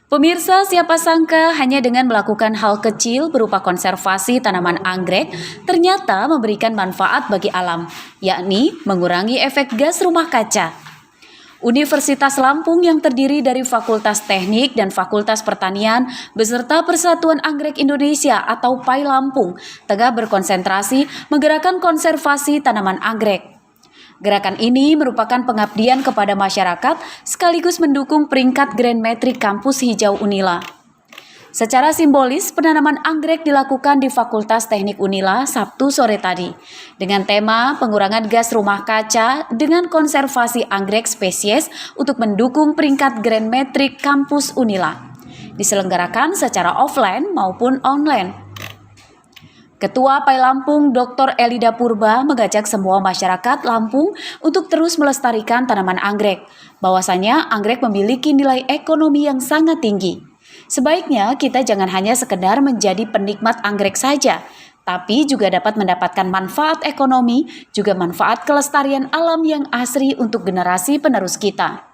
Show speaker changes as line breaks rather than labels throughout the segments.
Pemirsa, siapa sangka hanya dengan melakukan hal kecil berupa konservasi tanaman anggrek ternyata memberikan manfaat bagi alam, yakni mengurangi efek gas rumah kaca. Universitas Lampung yang terdiri dari Fakultas Teknik dan Fakultas Pertanian beserta Persatuan Anggrek Indonesia atau PAI Lampung tengah berkonsentrasi menggerakkan konservasi tanaman anggrek. Gerakan ini merupakan pengabdian kepada masyarakat sekaligus mendukung peringkat Grand Metric Kampus Hijau Unila. Secara simbolis, penanaman anggrek dilakukan di Fakultas Teknik Unila Sabtu sore tadi dengan tema pengurangan gas rumah kaca dengan konservasi anggrek spesies untuk mendukung peringkat Grand Metric Kampus Unila. Diselenggarakan secara offline maupun online. Ketua PAI Lampung Dr. Elida Purba mengajak semua masyarakat Lampung untuk terus melestarikan tanaman anggrek. Bahwasanya anggrek memiliki nilai ekonomi yang sangat tinggi. Sebaiknya kita jangan hanya sekedar menjadi penikmat anggrek saja, tapi juga dapat mendapatkan manfaat ekonomi, juga manfaat kelestarian alam yang asri untuk generasi penerus kita.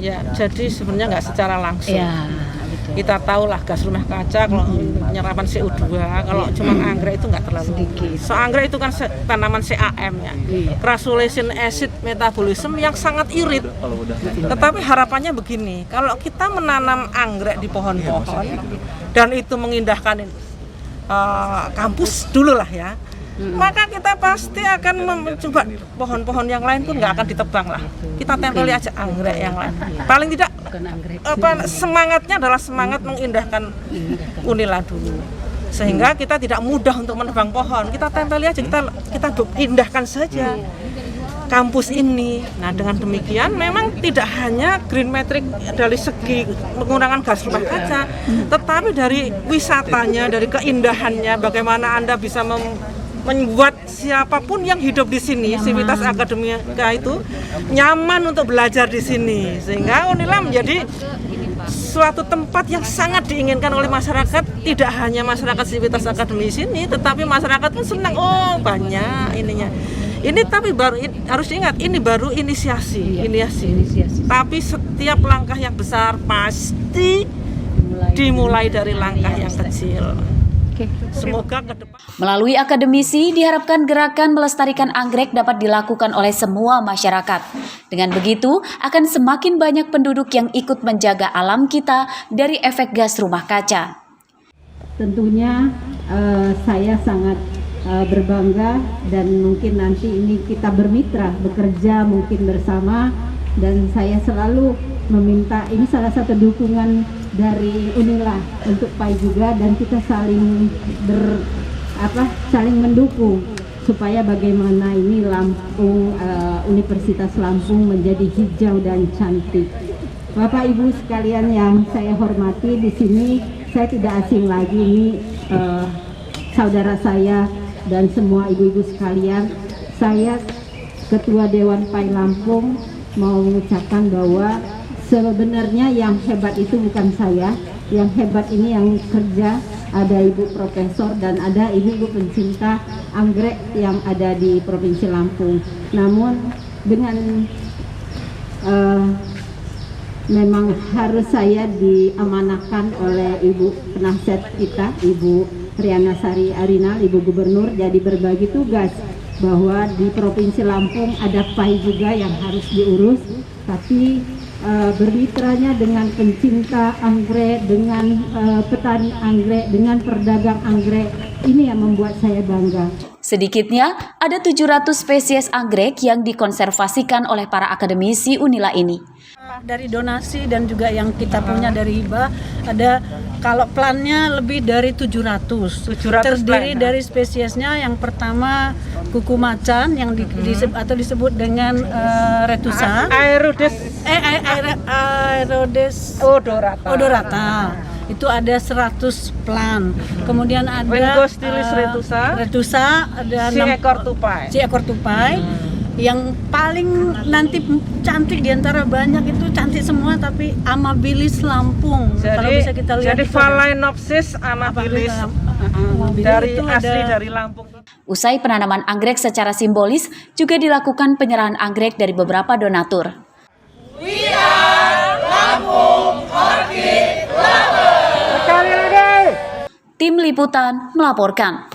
Ya, jadi sebenarnya nggak secara langsung.
Ya.
Kita tahulah gas rumah kaca kalau penyerapan CO2, kalau cuma anggrek itu nggak terlalu sedikit. So anggrek itu kan tanaman CAM ya, crassulaceous acid metabolism yang sangat irit. Tetapi harapannya begini, kalau kita menanam anggrek di pohon-pohon dan itu mengindahkan kampus dulu lah ya, maka kita pasti akan mencoba pohon-pohon yang lain pun nggak akan ditebang lah. Kita tempeli aja anggrek yang lain. Paling tidak semangatnya adalah semangat mengindahkan Unila dulu. Sehingga kita tidak mudah untuk menebang pohon. Kita tempeli aja, kita indahkan saja kampus ini. Nah, dengan demikian memang tidak hanya Green Metric dari segi pengurangan gas rumah kaca, tetapi dari wisatanya, dari keindahannya, bagaimana Anda bisa membuat siapapun yang hidup di sini, Sivitas Akademika itu nyaman untuk belajar di sini, sehingga Unila menjadi suatu tempat yang sangat diinginkan oleh masyarakat. Tidak hanya masyarakat Sivitas Akademi sini, tetapi masyarakat pun senang. Oh, banyak ininya. Ini tapi baru harus ingat, ini baru inisiasi. Tapi setiap langkah yang besar pasti dimulai dari langkah yang kecil. Semoga ke depan.
Melalui akademisi, diharapkan gerakan melestarikan anggrek dapat dilakukan oleh semua masyarakat. Dengan begitu, akan semakin banyak penduduk yang ikut menjaga alam kita dari efek gas rumah kaca.
Tentunya saya sangat berbangga dan mungkin nanti ini kita bermitra, bekerja mungkin bersama, dan saya selalu meminta, ini salah satu dukungan dari Unila untuk PAI juga, dan kita saling saling mendukung supaya bagaimana ini Lampung, Universitas Lampung menjadi hijau dan cantik. Bapak Ibu sekalian yang saya hormati, di sini saya tidak asing lagi, ini saudara saya dan semua ibu-ibu sekalian. Saya Ketua Dewan PAI Lampung mau mengucapkan bahwa sebenarnya yang hebat itu bukan saya, yang hebat ini yang kerja, ada ibu profesor dan ada ibu pencinta anggrek yang ada di Provinsi Lampung. Namun dengan memang harus saya diamanahkan oleh ibu penasihat kita, Ibu Riana Sari Arinal, Ibu Gubernur, jadi berbagi tugas bahwa di Provinsi Lampung ada PAI juga yang harus diurus, tapi bermitranya dengan pencinta anggrek, dengan petani anggrek, dengan perdagang anggrek, ini yang membuat saya bangga.
Sedikitnya ada 700 spesies anggrek yang dikonservasikan oleh para akademisi Unila ini.
Dari donasi dan juga yang kita punya dari hibah, ada kalau plannya lebih dari 700 terdiri dari spesiesnya. Yang pertama kuku macan yang disebut dengan Retusa Aerodes odorata. Itu ada 100 plant. Kemudian ada
Wingostilis
Retusa ada
si ekor tupai.
Yang paling nanti cantik diantara banyak itu cantik semua, tapi Amabilis Lampung. Kalau bisa kita lihat.
Jadi Phalaenopsis Amabilis dari asli dari Lampung.
Usai penanaman anggrek secara simbolis, juga dilakukan penyerahan anggrek dari beberapa donatur.
We are Lampung Orchid
Tim Liputan melaporkan.